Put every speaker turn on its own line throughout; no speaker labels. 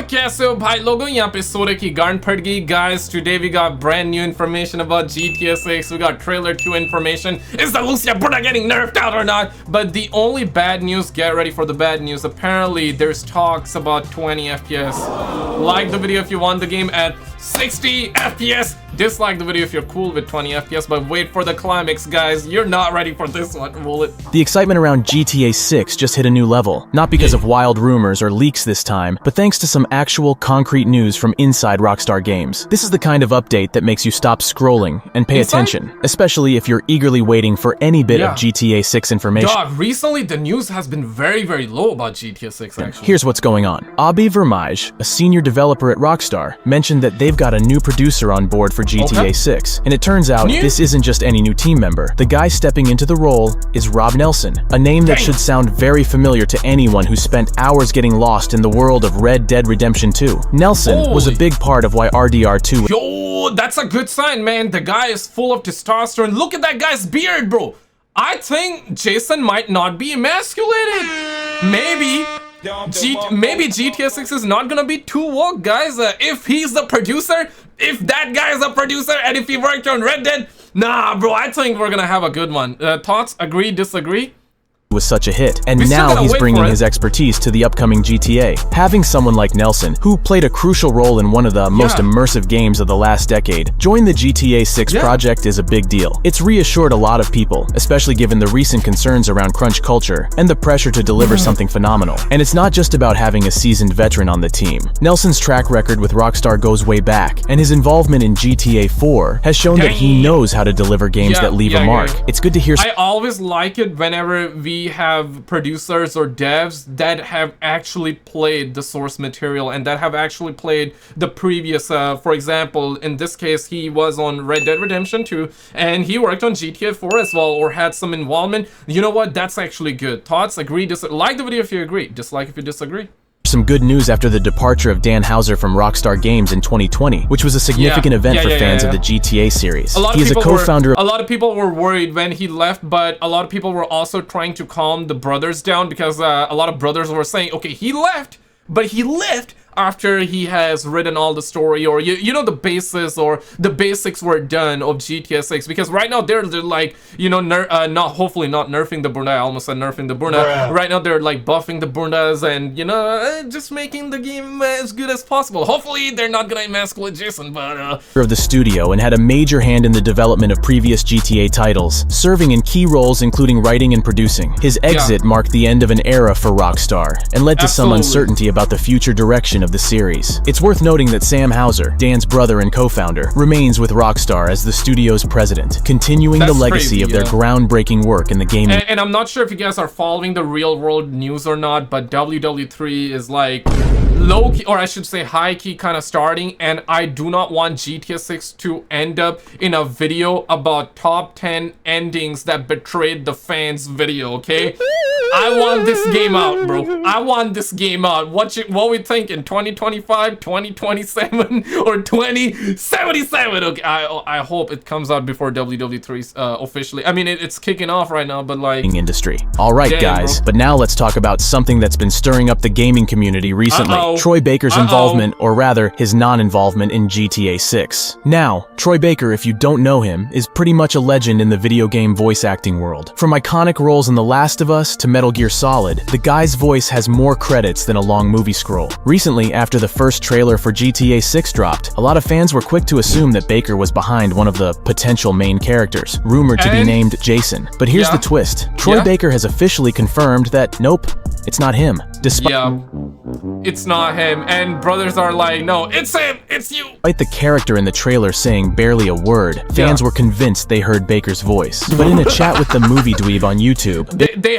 कैसे हो भाई लोगों यहाँ पे सोरे की गांड फट गई guys. Today we got brand new information about GTA 6. We got trailer 2 information. Is the Lucia Bruna getting nerfed out or not? But the only bad news, get ready for the bad news. Apparently there's talks about 20 FPS. Like the video if you want the game at 60 FPS. Dislike the video if you're cool with 20 FPS, but wait for the climax, guys. You're not ready for this one, will it?
The excitement around GTA 6 just hit a new level, not because of wild rumors or leaks this time, but thanks to some actual concrete news from inside Rockstar Games. This is the kind of update that makes you stop scrolling and pay attention, especially if you're eagerly waiting for any bit of GTA 6 information.
Dog, recently the news has been very low about GTA 6 actually.
Here's what's going on. Abi Vermaj, a senior developer at Rockstar, mentioned that they've got a new producer on board for GTA 6, and it turns out this isn't just any new team member. The guy stepping into the role is Rob Nelson, a name that should sound very familiar to anyone who spent hours getting lost in the world of Red Dead Redemption 2. Nelson was a big part of why RDR2...
Yo, that's a good sign, man. The guy is full of testosterone. Look at that guy's beard, bro. I think Jason might not be emasculated. Maybe GTA 6 is not gonna be too woke, guys. If he's the producer, if that guy is a producer, and if he worked on Red Dead, nah, bro, I think we're gonna have a good one. Thoughts? Agree? Disagree?
Was such a hit, and now he's bringing his expertise to the upcoming GTA. Having someone like Nelson, who played a crucial role in one of the most immersive games of the last decade, join the GTA 6 project is a big deal. It's reassured a lot of people, especially given the recent concerns around crunch culture and the pressure to deliver something phenomenal. And it's not just about having a seasoned veteran on the team. Nelson's track record with Rockstar goes way back, and his involvement in GTA 4 has shown that he knows how to deliver games that leave a mark. It's good to hear.
I always like it whenever we have producers or devs that have actually played the source material and that have actually played the previous, for example, in this case, he was on Red Dead Redemption 2 and he worked on GTA 4 as well, or had some involvement. You know what? That's actually good. Thoughts? Agree? Like the video if you agree. Dislike if you disagree.
Some good news after the departure of Dan Houser from Rockstar Games in 2020, which was a significant event for fans of the GTA series. He is a co-founder.
A lot of people were worried when he left, but a lot of people were also trying to calm the brothers down because a lot of brothers were saying, okay, he left, but he left after he has written all the story, or you know, the basis or the basics were done of GTA 6, because right now they're like, you know, hopefully not nerfing the Bruna. I almost said nerfing the Bruna. Right now they're like buffing the Brunas and, you know, just making the game as good as possible. Hopefully they're not gonna emasculate Jason, but
of the studio, and had a major hand in the development of previous GTA titles, serving in key roles including writing and producing. His exit marked the end of an era for Rockstar and led to some uncertainty about the future direction of the series. It's worth noting that Sam Houser, Dan's brother and co-founder, remains with Rockstar as the studio's president, continuing the legacy of their groundbreaking work in the gaming.
And I'm not sure if you guys are following the real-world news or not, but MW3 is like low-key, or I should say high-key kind of starting, and I do not want GTA 6 to end up in a video about top 10 endings that betrayed the fans video, okay? I want this game out, bro. I want this game out. What we think in 2025, 2027, or 2077? Okay, I hope it comes out before MW3 officially. I mean, it's kicking off right now, but like
industry. All right, guys. But now let's talk about something that's been stirring up the gaming community recently. Troy Baker's involvement, or rather, his non-involvement in GTA 6. Now, Troy Baker, if you don't know him, is pretty much a legend in the video game voice acting world. From iconic roles in The Last of Us to Metal Gear Solid, the guy's voice has more credits than a long movie scroll. Recently, after the first trailer for GTA 6 dropped, a lot of fans were quick to assume that Baker was behind one of the potential main characters, rumored to be named Jason. But here's the twist. Troy Baker has officially confirmed that, nope, it's not him.
It's not him, and brothers are like, no, it's him, it's you.
Despite the character in the trailer saying barely a word, fans were convinced they heard Baker's voice. But in a chat with the movie dweeb on YouTube,
they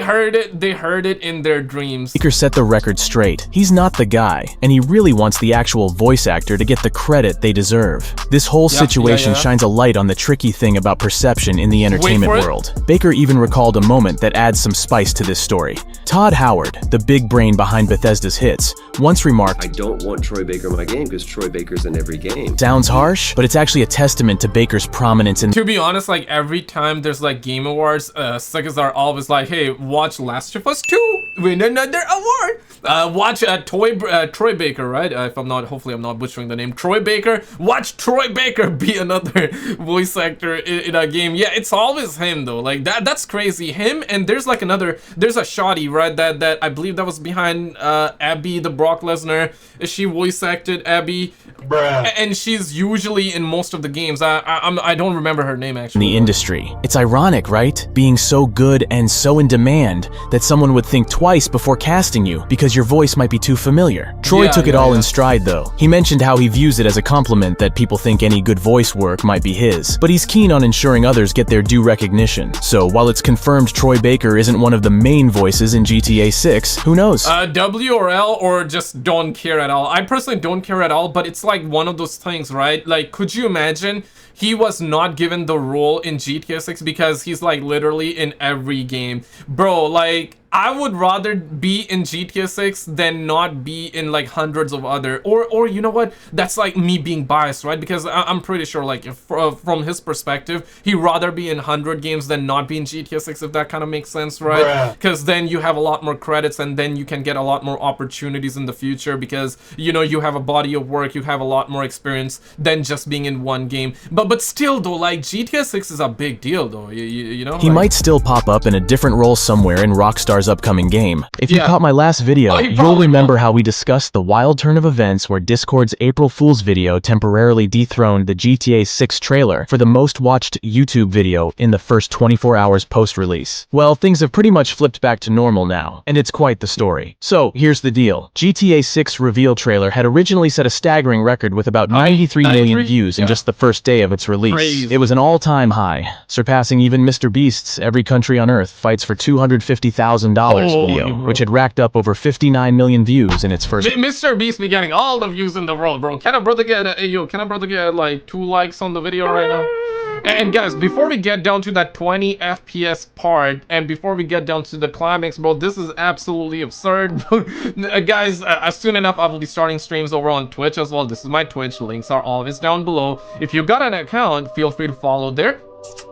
heard it in their dreams.
Baker set the record straight. He's not the guy, and he really wants the actual voice actor to get the credit they deserve. This whole situation shines a light on the tricky thing about perception in the entertainment world. Baker even recalled a moment that adds some spice to this story. Todd Howard, the big brain behind Bethesda's hits, once remarked,
I don't want Troy Baker in my game because Troy Baker's in every game.
Sounds harsh, but it's actually a testament to Baker's prominence in—
To be honest, like every time there's like Game Awards, suckers are always like, hey, Okay, watch Last of Us 2 win another award. Watch Troy Baker, right? If I'm not, hopefully I'm not butchering the name. Troy Baker. Watch Troy Baker be another voice actor in a game. Yeah, it's always him though. Like that's crazy. Him, and there's like there's a shoddy, right? That I believe that was behind Abby the Brock Lesnar. She voice acted Abby. Bruh. And she's usually in most of the games. I don't remember her name actually.
In the industry. It's ironic, right? Being so good and so in demand that someone would think twice before casting you because your voice might be too familiar. Troy took it all in stride though. He mentioned how he views it as a compliment that people think any good voice work might be his, but he's keen on ensuring others get their due recognition. So while it's confirmed Troy Baker isn't one of the main voices in GTA 6, who knows?
W or L, or just don't care at all. I personally don't care at all, but it's like one of those things, right? Like, could you imagine he was not given the role in GTA 6 because he's like literally in every game? Bro, like, I would rather be in GTA 6 than not be in like hundreds of other, or you know what, that's like me being biased, right? Because I'm pretty sure like if, from his perspective, he'd rather be in 100 games than not be in GTA 6, if that kind of makes sense, right? Because then you have a lot more credits and then you can get a lot more opportunities in the future because, you know, you have a body of work, you have a lot more experience than just being in one game. But still though, like GTA 6 is a big deal though, you know?
He might still pop up in a different role somewhere in Rockstar's upcoming game. If you caught my last video, you'll remember how we discussed the wild turn of events where Discord's April Fool's video temporarily dethroned the GTA 6 trailer for the most watched YouTube video in the first 24 hours post-release. Well, things have pretty much flipped back to normal now, and it's quite the story. So, here's the deal. GTA 6 reveal trailer had originally set a staggering record with about 93 million views in just the first day of its release. It was an all-time high, surpassing even Mr. Beast's Every Country on Earth Fights for $250,000 video, which had racked up over 59 million views in its first.
Mr. Beast be getting all the views in the world, bro. Can a brother get like 2 likes on the video right now? And guys, before we get down to that 20 FPS part, and before we get down to the climax, bro, this is absolutely absurd. Guys, soon enough I will be starting streams over on Twitch as well. This is my Twitch, links are always down below. If you got an account, feel free to follow there.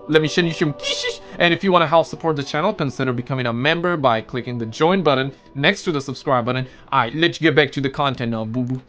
Let me show you some kisses. And if you want to help support the channel, consider becoming a member by clicking the join button next to the subscribe button. Alright, let's get back to the content now, boo boo.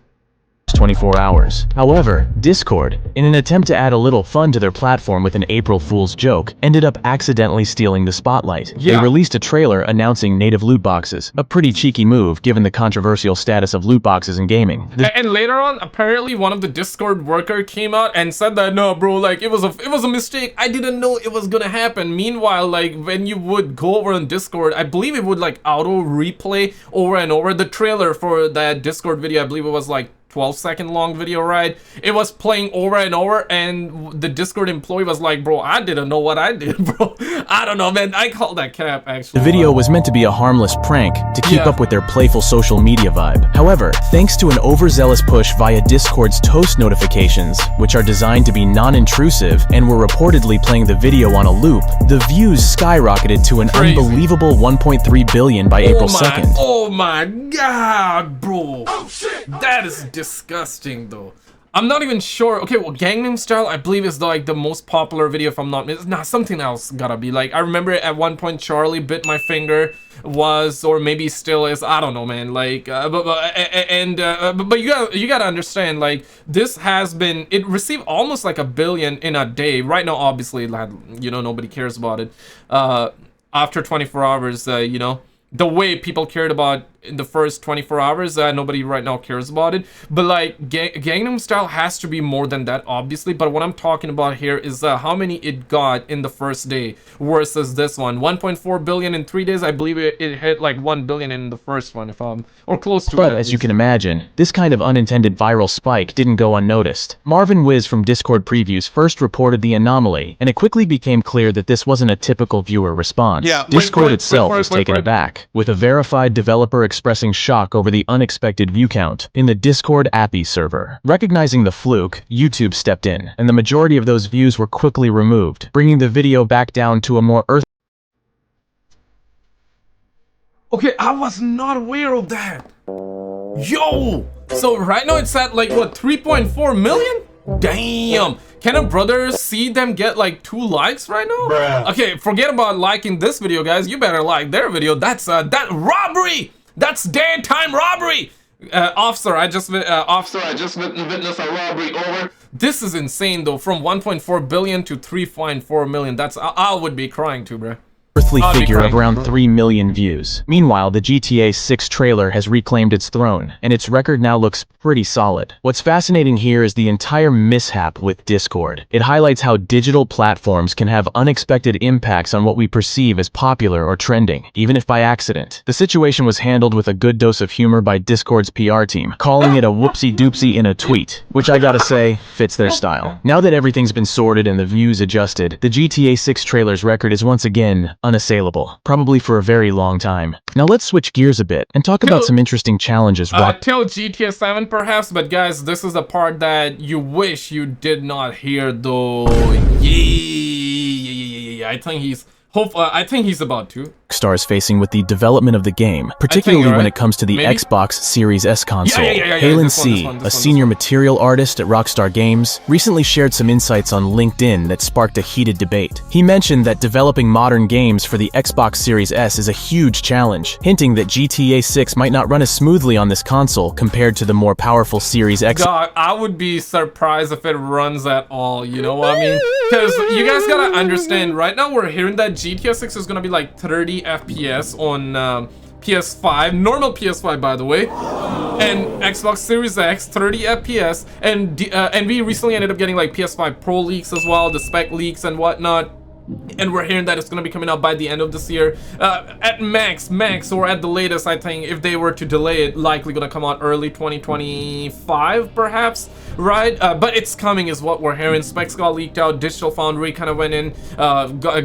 24 hours. However, Discord, in an attempt to add a little fun to their platform with an April Fool's joke, ended up accidentally stealing the spotlight. They released a trailer announcing native loot boxes, a pretty cheeky move given the controversial status of loot boxes in gaming.
And later on, apparently one of the Discord worker came out and said that, no bro, like it was a mistake, I didn't know it was gonna happen. Meanwhile, like when you would go over on Discord, I believe it would like auto replay over and over. The trailer for that Discord video, I believe it was like 12-second long video, right? It was playing over and over, and the Discord employee was like, bro, I didn't know what I did, bro. I don't know, man. I call that cap, actually.
The video was meant to be a harmless prank to keep up with their playful social media vibe. However, thanks to an overzealous push via Discord's toast notifications, which are designed to be non-intrusive and were reportedly playing the video on a loop, the views skyrocketed to an unbelievable 1.3 billion by April 2nd.
Oh my god, bro. Oh shit. That is disgusting though. I'm not even sure. Okay, well, Gangnam Style I believe is like the most popular video, if I'm not mistaken. Nah, something else gotta be. Like, I remember at one point Charlie Bit My Finger was, or maybe still is, I don't know, man. Like, but you gotta understand, like, this has been, it received almost like 1 billion in a day. Right now, obviously, you know, nobody cares about it. After 24 hours, you know, the way people cared about in the first 24 hours, nobody right now cares about it. But like Gangnam Style has to be more than that, obviously. But what I'm talking about here is how many it got in the first day versus this one. 1.4 billion in 3 days. I believe it hit like 1 billion in the first one, if I'm, or close to it.
But as you can imagine, this kind of unintended viral spike didn't go unnoticed. Marvin Wiz from Discord Previews first reported the anomaly, and it quickly became clear that this wasn't a typical viewer response. Discord itself was taken aback, with a verified developer expressing shock over the unexpected view count in the Discord API server. Recognizing the fluke, YouTube stepped in, and the majority of those views were quickly removed, bringing the video back down to a more
Okay, I was not aware of that. Yo! So right now it's at like, what, 3.4 million? Damn! Can a brother see them get like 2 likes right now? Bruh. Okay, forget about liking this video, guys. You better like their video. That's that robbery. That's daytime robbery. Officer, I just witnessed a robbery. Over. This is insane though. From 1.4 billion to 3.4 million. That's I would be crying too, bruh.
Earthly figure of around 3 million views. Meanwhile, the GTA 6 trailer has reclaimed its throne, and its record now looks pretty solid. What's fascinating here is the entire mishap with Discord. It highlights how digital platforms can have unexpected impacts on what we perceive as popular or trending, even if by accident. The situation was handled with a good dose of humor by Discord's PR team, calling it a whoopsie-doopsie in a tweet, which I gotta say, fits their style. Now that everything's been sorted and the views adjusted, the GTA 6 trailer's record is once again unassailable, probably for a very long time. Now let's switch gears a bit and talk about some interesting challenges.
Till GTA 7 perhaps, but guys, this is the part that you wish you did not hear though. Yeah. I think he's about to.
Rockstar is facing with the development of the game, particularly when it comes to the Xbox Series S console. Halen C, a senior material artist at Rockstar Games, recently shared some insights on LinkedIn that sparked a heated debate. He mentioned that developing modern games for the Xbox Series S is a huge challenge, hinting that GTA 6 might not run as smoothly on this console compared to the more powerful Series X.
God, I would be surprised if it runs at all, you know what I mean? Because you guys gotta understand, right now we're hearing that GTA 6 is gonna be like 30 FPS on PS5, normal PS5 by the way, and Xbox Series X 30 FPS, and we recently ended up getting like PS5 Pro leaks as well, the spec leaks and whatnot. And we're hearing that it's going to be coming out by the end of this year. At max, or at the latest, I think, if they were to delay it, likely going to come out early 2025, perhaps, right? But it's coming is what we're hearing. Specs got leaked out. Digital Foundry kind of went in,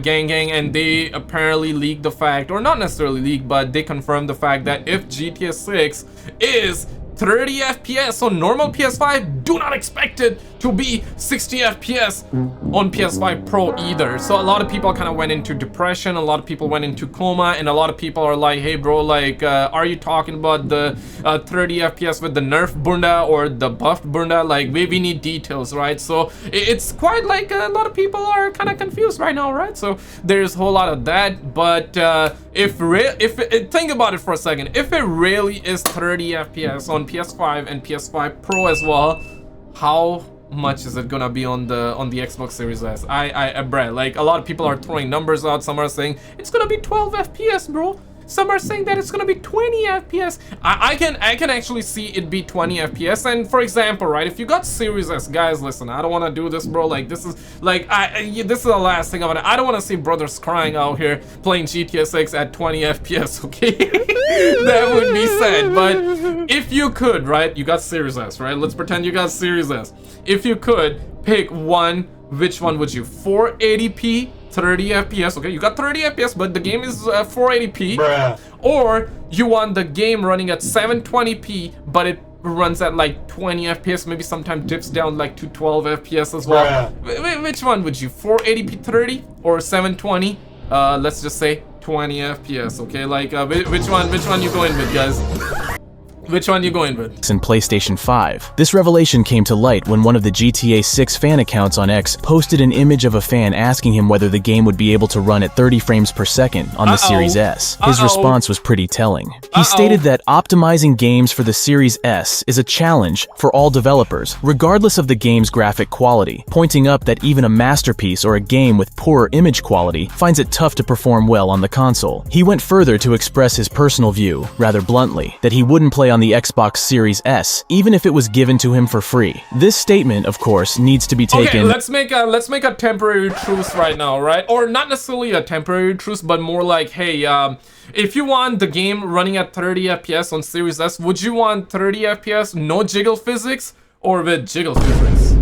gang, and they apparently leaked the fact, or not necessarily leaked, but they confirmed the fact that if GTA 6 is 30 FPS on normal PS5, do not expect it to be 60 FPS on PS5 Pro either. So a lot of people kind of went into depression, a lot of people went into coma, and a lot of people are like, hey bro, like, are you talking about the 30 FPS with the nerf bunda or the buffed bunda? Like, we need details, right? So it's quite like a lot of people are kind of confused right now, right? So there's a whole lot of that, but think about it for a second. If it really is 30 FPS on PS5 and PS5 Pro as well, how much is it gonna be on the Xbox Series S? Bruh, like, a lot of people are throwing numbers out. Some are saying it's gonna be 12 FPS, bro. Some are saying that it's gonna be 20 FPS. I can actually see it be 20 FPS. And for example, right, if you got Series S, guys, listen, I don't want to do this, bro. Like, this is like, this is the last thing I don't want to see brothers crying out here playing GTA 6 at 20 FPS. Okay, that would be sad. But if you could, right, you got Series S, right? Let's pretend you got Series S. If you could pick one, which one would you? 480p, 30 FPS. Okay, you got 30 FPS, but the game is 480p. Bruh. Or you want the game running at 720p, but it runs at like 20 FPS, maybe sometimes dips down like to 12 FPS as well. Which one would you? 480p 30 or 720? Let's just say 20 FPS. Okay, like which one you going with, guys? Which one you going with?
In PlayStation 5. This revelation came to light when one of the GTA 6 fan accounts on X posted an image of a fan asking him whether the game would be able to run at 30 frames per second on the Series S. His response was pretty telling. He stated that optimizing games for the Series S is a challenge for all developers, regardless of the game's graphic quality, pointing up that even a masterpiece or a game with poorer image quality finds it tough to perform well on the console. He went further to express his personal view, rather bluntly, that he wouldn't play on the Xbox Series S, even if it was given to him for free. This statement, of course, needs to be taken.
Okay, let's make a temporary truce right now, right? Or not necessarily a temporary truce, but more like, hey, if you want the game running at 30 FPS on Series S, would you want 30 FPS, no jiggle physics, or with jiggle physics?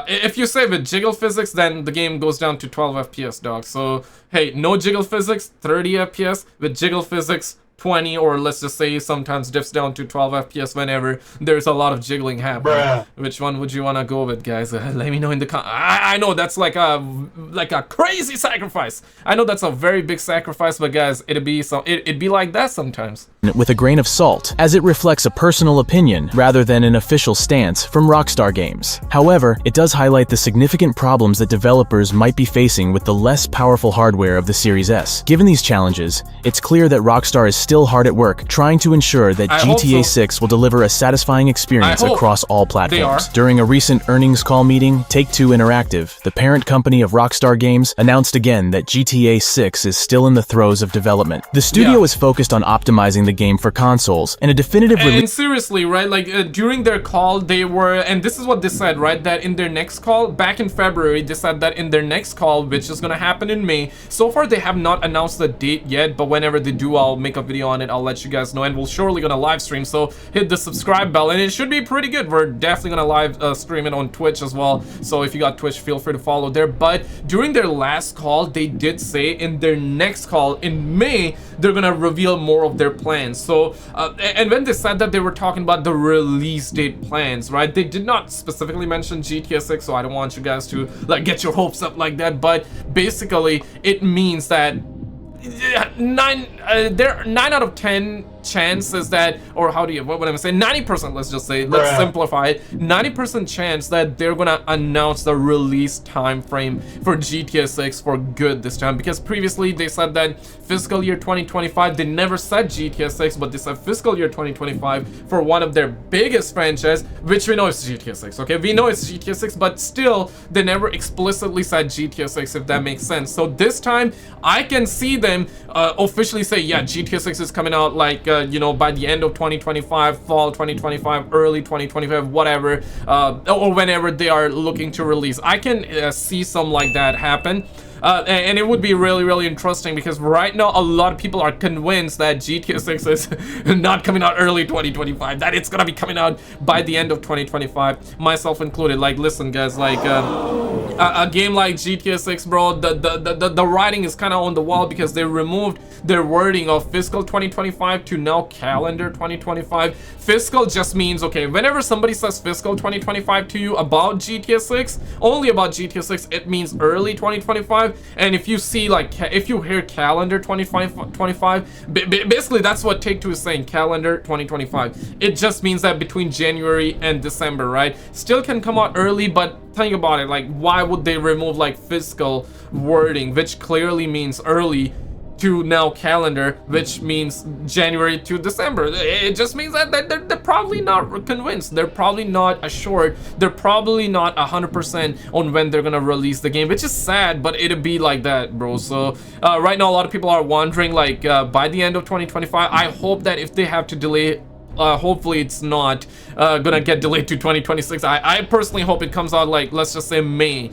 If you say with jiggle physics, then the game goes down to 12 FPS, dog. So, hey, no jiggle physics, 30 FPS. With jiggle physics, 20, or let's just say sometimes dips down to 12 FPS whenever there's a lot of jiggling happening. Which one would you want to go with, guys? Let me know in the I know that's like a crazy sacrifice. I know that's a very big sacrifice, but guys, it'd be like that sometimes.
With a grain of salt, as it reflects a personal opinion rather than an official stance from Rockstar Games. However, it does highlight the significant problems that developers might be facing with the less powerful hardware of the Series S. Given these challenges, it's clear that Rockstar is still hard at work trying to ensure that GTA 6 will deliver a satisfying experience across all platforms. During a recent earnings call meeting, Take-Two Interactive, the parent company of Rockstar Games, announced again that GTA 6 is still in the throes of development. The studio is focused on optimizing the game for consoles, and a definitive release.
And seriously, right, like during their call, they were, and this is what they said, right, that in their next call, back in February, they said that in their next call, which is gonna happen in May. So far, they have not announced the date yet, but whenever they do, I'll make a video on it. I'll let you guys know, and we'll surely gonna live stream. So hit the subscribe bell, and it should be pretty good. We're definitely gonna live stream it on Twitch as well. So if you got Twitch, feel free to follow there. But during their last call, they did say in their next call in May, they're gonna reveal more of their plans. So and when they said that, they were talking about the release date plans, right? They did not specifically mention GTA 6, so I don't want you guys to like get your hopes up like that. But basically, it means that 9 out of 10 chances that, or how do you, what would I say, 90%, let's just say, let's simplify it, 90% chance that they're gonna announce the release time frame for GTA 6 for good this time, because previously they said that fiscal year 2025, they never said GTA 6, but they said fiscal year 2025 for one of their biggest franchise, which we know is GTA 6, okay? We know it's GTA 6, but still, they never explicitly said GTA 6, if that makes sense. So this time, I can see them officially say, yeah, GTA 6 is coming out like, you know, by the end of 2025, fall 2025, early 2025, whatever, or whenever they are looking to release. I can see some like that happen. And it would be really, really interesting, because right now a lot of people are convinced that GTA 6 is not coming out early 2025, that it's gonna be coming out by the end of 2025, myself included. Like, listen guys, like a game like GTA 6, bro, the writing is kind of on the wall, because they removed their wording of fiscal 2025 to now calendar 2025. Fiscal just means, okay, whenever somebody says fiscal 2025 to you about GTA 6, only about GTA 6, it means early 2025. And if you see, like, if you hear calendar 2025, basically that's what Take-Two is saying, calendar 2025. It just means that between January and December, right? Still can come out early, but think about it, like, why would they remove like fiscal wording, which clearly means early, to now calendar, which means January to December? It just means that they're probably not convinced, they're probably not assured, they're probably not 100% on when they're gonna release the game, which is sad, but it'll be like that, bro. So right now a lot of people are wondering, like, by the end of 2025, I hope that if they have to delay, hopefully it's not gonna get delayed to 2026. I personally hope it comes out like, let's just say May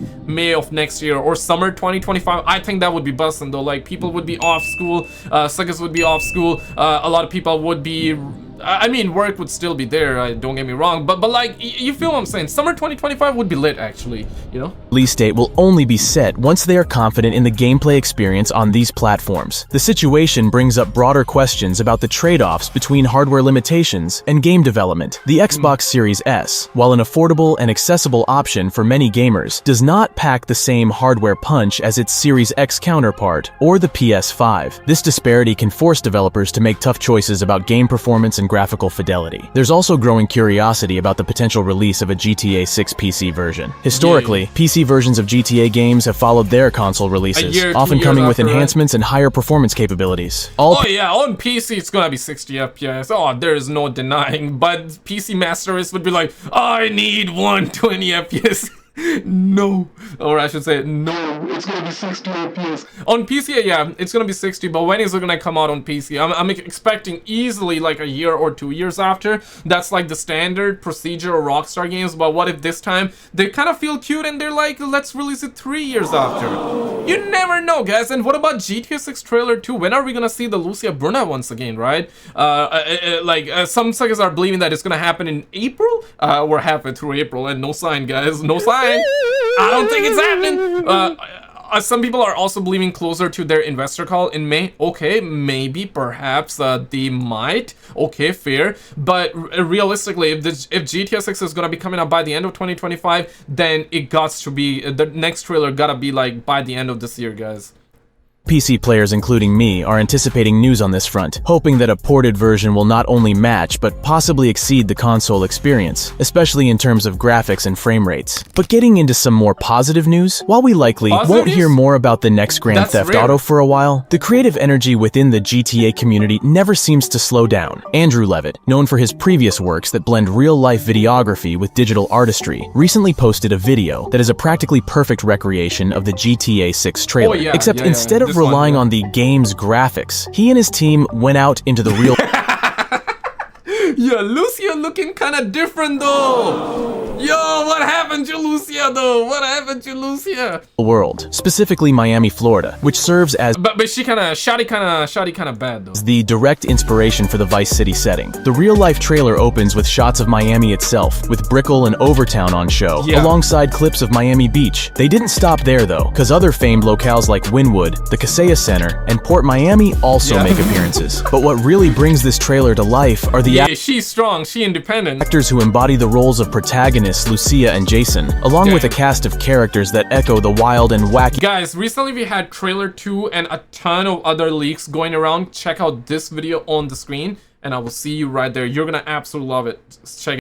of next year, or summer 2025. I think that would be busting though. Like, people would be off school, suckers would be off school, a lot of people would be, I mean, work would still be there, don't get me wrong, but like, you feel what I'm saying? Summer 2025 would be lit, actually, you know?
Release date will only be set once they are confident in the gameplay experience on these platforms. The situation brings up broader questions about the trade-offs between hardware limitations and game development. The Xbox Series S, while an affordable and accessible option for many gamers, does not pack the same hardware punch as its Series X counterpart or the PS5. This disparity can force developers to make tough choices about game performance and graphical fidelity. There's also growing curiosity about the potential release of a GTA 6 PC version. Historically, PC versions of GTA games have followed their console releases, often coming with enhancements and higher performance capabilities.
Oh yeah, on PC it's gonna be 60 FPS. Oh, there's no denying. But PC Master Race would be like, I need 120 FPS. No, or I should say no, it's gonna be 60 FPS on PC. Yeah, it's gonna be 60, but when is it gonna come out on PC? I'm expecting easily like a year or 2 years after. That's like the standard procedure of Rockstar Games. But what if this time they kind of feel cute and they're like, let's release it 3 years after? You never know, guys. And what about GTA 6 trailer 2? When are we gonna see the Lucia Bruna once again, right? Some suckers are believing that it's gonna happen in April. We're halfway through April and no sign, guys, no sign. I don't think it's happening. Some people are also believing closer to their investor call in May. Okay, maybe, perhaps they might. Okay, fair. But realistically, if GTA 6 is gonna be coming out by the end of 2025, then it got to be the next trailer gotta be like by the end of this year, guys.
PC players, including me, are anticipating news on this front, hoping that a ported version will not only match, but possibly exceed the console experience, especially in terms of graphics and frame rates. But getting into some more positive news, while we likely won't hear more about the next Grand Theft Auto for a while, the creative energy within the GTA community never seems to slow down. Andrew Levitt, known for his previous works that blend real-life videography with digital artistry, recently posted a video that is a practically perfect recreation of the GTA 6 trailer, except instead of relying on the game's graphics, he and his team went out into the real
Yeah, Lucia looking kind of different though. Yo, what happened to Lucia though? What happened to Lucia?
world, specifically Miami, Florida, which serves as
but she kind of shoddy kind of bad though.
The direct inspiration for the Vice City setting. The real-life trailer opens with shots of Miami itself, with Brickell and Overtown on show, alongside clips of Miami Beach. They didn't stop there though, because other famed locales like Wynwood, the Kaseya Center, and Port Miami also make appearances. But what really brings this trailer to life are the
she's strong, she independent.
Actors who embody the roles of protagonists Lucia and Jason, along with a cast of characters that echo the wild and wacky.
Guys, recently we had trailer 2 and a ton of other leaks going around. Check out this video on the screen, and I will see you right there. You're gonna absolutely love it. Check it.